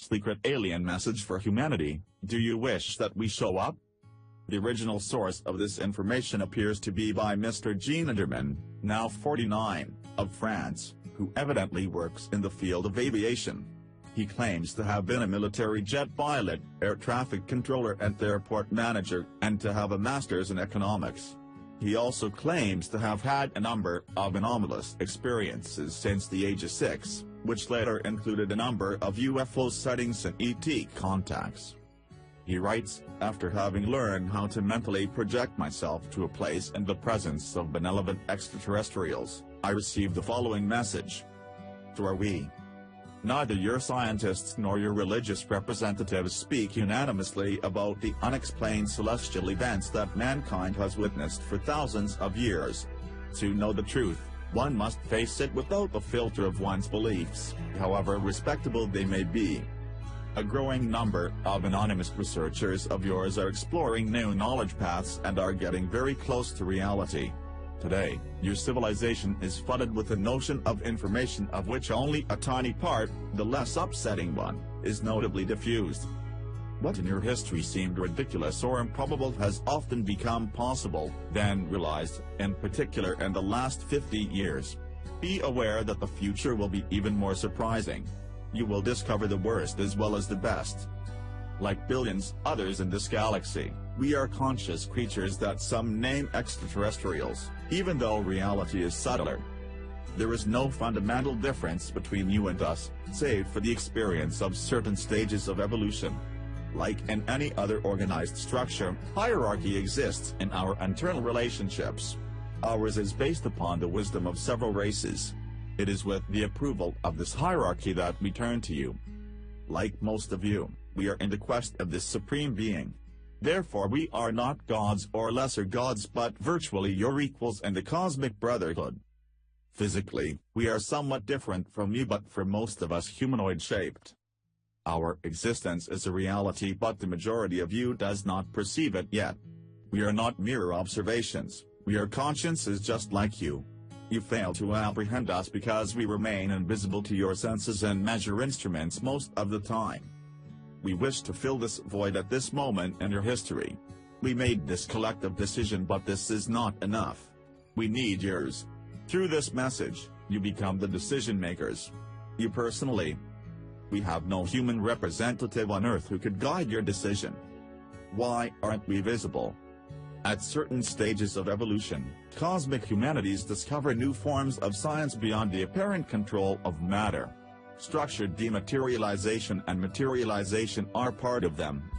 secret alien message for humanity. Do you wish that we show up? The original source of this information appears to be by Mr. Jean Ederman, now 49, of France, who evidently works in the field of aviation. He claims to have been a military jet pilot, air traffic controller and airport manager, and to have a master's in economics. He also claims to have had a number of anomalous experiences since the age of 6, which later included a number of UFO sightings and ET contacts. He writes, after having learned how to mentally project myself to a place in the presence of benevolent extraterrestrials, I received the following message. So are we. Neither your scientists nor your religious representatives speak unanimously about the unexplained celestial events that mankind has witnessed for thousands of years. To know the truth, one must face it without the filter of one's beliefs, however respectable they may be. A growing number of anonymous researchers of yours are exploring new knowledge paths and are getting very close to reality. Today, your civilization is flooded with the notion of information of which only a tiny part, the less upsetting one, is notably diffused. What in your history seemed ridiculous or improbable has often become possible, then realized, in particular in the last 50 years. Be aware that the future will be even more surprising. You will discover the worst as well as the best. Like billions others in this galaxy, we are conscious creatures that some name extraterrestrials, even though reality is subtler. There is no fundamental difference between you and us, save for the experience of certain stages of evolution. Like in any other organized structure, hierarchy exists in our internal relationships. Ours is based upon the wisdom of several races. It is with the approval of this hierarchy that we turn to you. Like most of you, we are in the quest of this supreme being. Therefore we are not gods or lesser gods but virtually your equals in the cosmic brotherhood. Physically, we are somewhat different from you but for most of us humanoid-shaped. Our existence is a reality but the majority of you does not perceive it yet. We are not mere observations, we are consciences just like you. You fail to apprehend us because we remain invisible to your senses and measure instruments most of the time. We wish to fill this void at this moment in your history. We made this collective decision but this is not enough. We need yours. Through this message, you become the decision makers. You personally. We have no human representative on Earth who could guide your decision. Why aren't we visible? At certain stages of evolution, cosmic humanities discover new forms of science beyond the apparent control of matter. Structured dematerialization and materialization are part of them.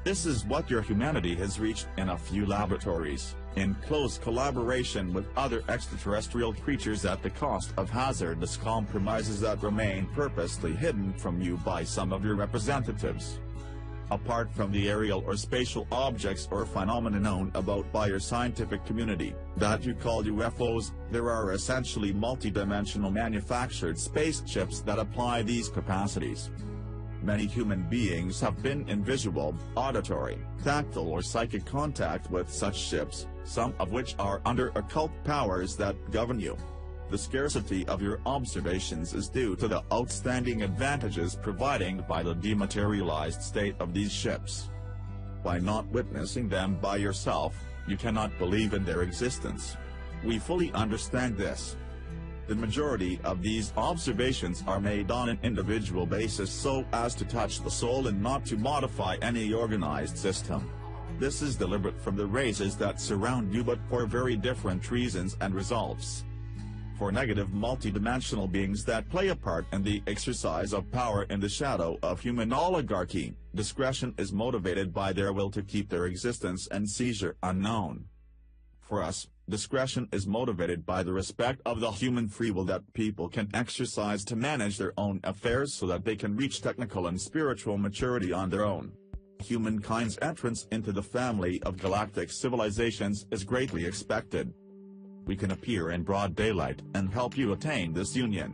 This is what your humanity has reached in a few laboratories, in close collaboration with other extraterrestrial creatures at the cost of hazardous compromises that remain purposely hidden from you by some of your representatives. Apart from the aerial or spatial objects or phenomena known about by your scientific community, that you call UFOs, there are essentially multidimensional manufactured spaceships that apply these capacities. Many human beings have been in visual, auditory, tactile or psychic contact with such ships, some of which are under occult powers that govern you. The scarcity of your observations is due to the outstanding advantages provided by the dematerialized state of these ships. By not witnessing them by yourself, you cannot believe in their existence. We fully understand this. The majority of these observations are made on an individual basis so as to touch the soul and not to modify any organized system. This is deliberate from the races that surround you but for very different reasons and results. For negative multidimensional beings that play a part in the exercise of power in the shadow of human oligarchy, discretion is motivated by their will to keep their existence and seizure unknown. For us, discretion is motivated by the respect of the human free will that people can exercise to manage their own affairs so that they can reach technical and spiritual maturity on their own. Humankind's entrance into the family of galactic civilizations is greatly expected. We can appear in broad daylight and help you attain this union.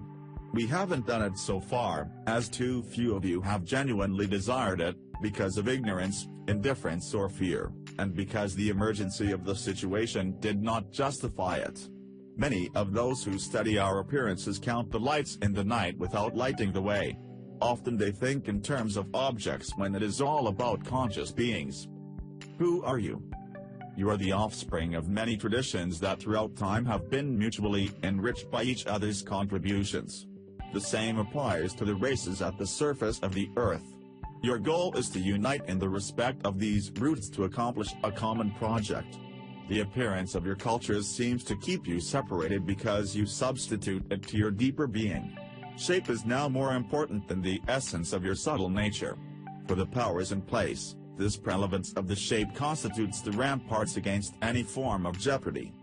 We haven't done it so far, as too few of you have genuinely desired it, because of ignorance, indifference or fear, and because the emergency of the situation did not justify it. Many of those who study our appearances count the lights in the night without lighting the way. Often they think in terms of objects when it is all about conscious beings. Who are you? You are the offspring of many traditions that throughout time have been mutually enriched by each other's contributions. The same applies to the races at the surface of the earth. Your goal is to unite in the respect of these roots to accomplish a common project. The appearance of your cultures seems to keep you separated because you substitute it to your deeper being. Shape is now more important than the essence of your subtle nature. For the powers in place, this prevalence of the shape constitutes the ramparts against any form of jeopardy.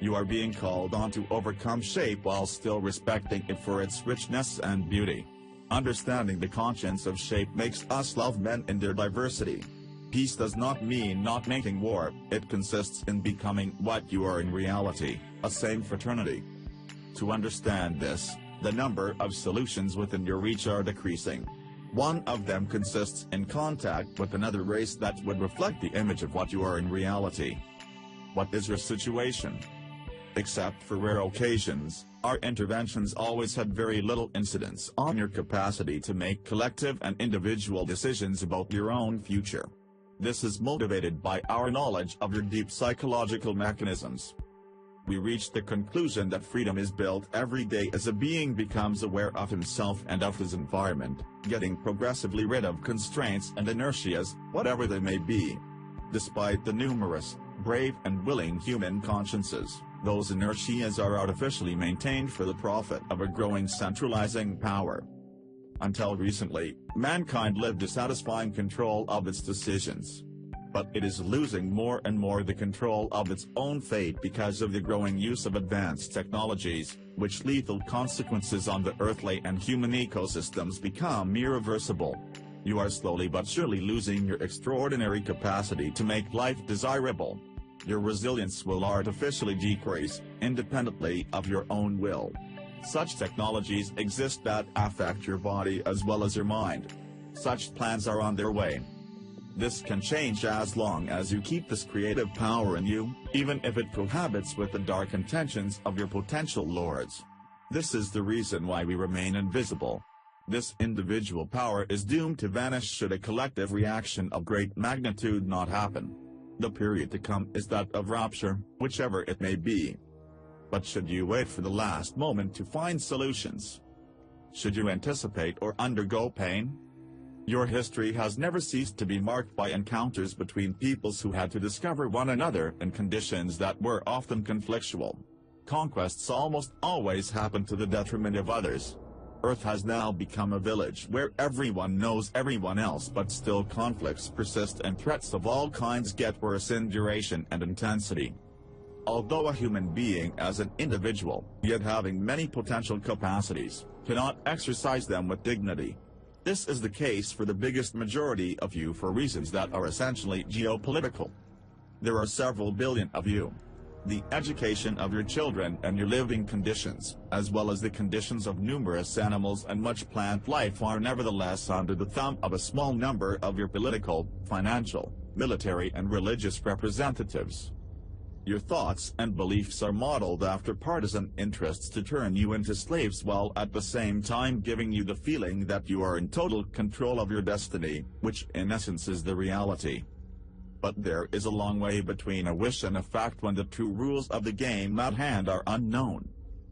You are being called on to overcome shape while still respecting it for its richness and beauty. Understanding the conscience of shape makes us love men in their diversity. Peace does not mean not making war, it consists in becoming what you are in reality, a same fraternity. To understand this, the number of solutions within your reach are decreasing. One of them consists in contact with another race that would reflect the image of what you are in reality. What is your situation? Except for rare occasions, our interventions always had very little incidence on your capacity to make collective and individual decisions about your own future. This is motivated by our knowledge of your deep psychological mechanisms. We reached the conclusion that freedom is built every day as a being becomes aware of himself and of his environment, getting progressively rid of constraints and inertias, whatever they may be. Despite the numerous, brave and willing human consciences, those inertias are artificially maintained for the profit of a growing centralizing power. Until recently, mankind lived to satisfying control of its decisions. But it is losing more and more the control of its own fate because of the growing use of advanced technologies, which lethal consequences on the earthly and human ecosystems become irreversible. You are slowly but surely losing your extraordinary capacity to make life desirable. Your resilience will artificially decrease, independently of your own will. Such technologies exist that affect your body as well as your mind. Such plans are on their way. This can change as long as you keep this creative power in you, even if it cohabits with the dark intentions of your potential lords. This is the reason why we remain invisible. This individual power is doomed to vanish should a collective reaction of great magnitude not happen. The period to come is that of rapture, whichever it may be. But should you wait for the last moment to find solutions? Should you anticipate or undergo pain? Your history has never ceased to be marked by encounters between peoples who had to discover one another in conditions that were often conflictual. Conquests almost always happen to the detriment of others. Earth has now become a village where everyone knows everyone else, but still conflicts persist and threats of all kinds get worse in duration and intensity. Although a human being as an individual, yet having many potential capacities, cannot exercise them with dignity. This is the case for the biggest majority of you for reasons that are essentially geopolitical. There are several billion of you. The education of your children and your living conditions, as well as the conditions of numerous animals and much plant life are nevertheless under the thumb of a small number of your political, financial, military and religious representatives. Your thoughts and beliefs are modeled after partisan interests to turn you into slaves while at the same time giving you the feeling that you are in total control of your destiny, which in essence is the reality. But there is a long way between a wish and a fact when the true rules of the game at hand are unknown.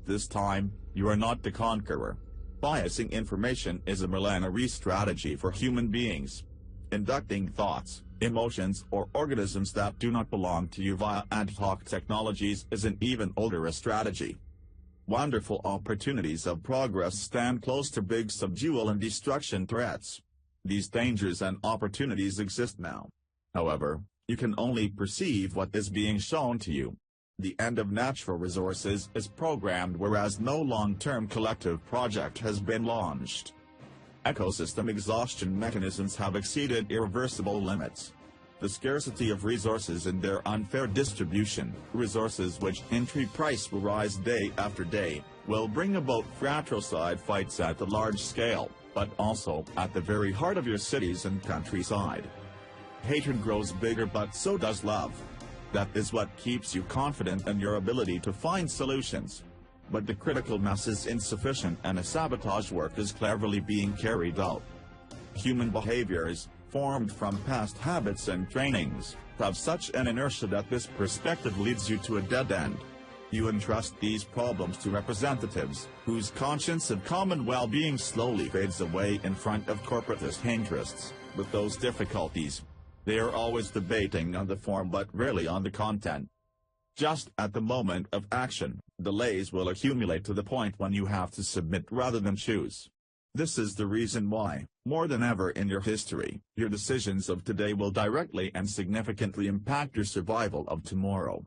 This time, you are not the conqueror. Biasing information is a millenary strategy for human beings. Inducting thoughts, emotions or organisms that do not belong to you via ad hoc technologies is an even older strategy. Wonderful opportunities of progress stand close to big subdual and destruction threats. These dangers and opportunities exist now. However, you can only perceive what is being shown to you. The end of natural resources is programmed whereas no long-term collective project has been launched. Ecosystem exhaustion mechanisms have exceeded irreversible limits. The scarcity of resources and their unfair distribution, resources which entry price will rise day after day, will bring about fratricide fights at the large scale, but also at the very heart of your cities and countryside. Hatred grows bigger, but so does love. That is what keeps you confident in your ability to find solutions. but the critical mass is insufficient and a sabotage work is cleverly being carried out. Human behaviors, formed from past habits and trainings, have such an inertia that this perspective leads you to a dead end. You entrust these problems to representatives, whose conscience of common well-being slowly fades away in front of corporatist interests. With those difficulties, they are always debating on the form but rarely on the content. Just at the moment of action, delays will accumulate to the point when you have to submit rather than choose. This is the reason why, more than ever in your history, your decisions of today will directly and significantly impact your survival of tomorrow.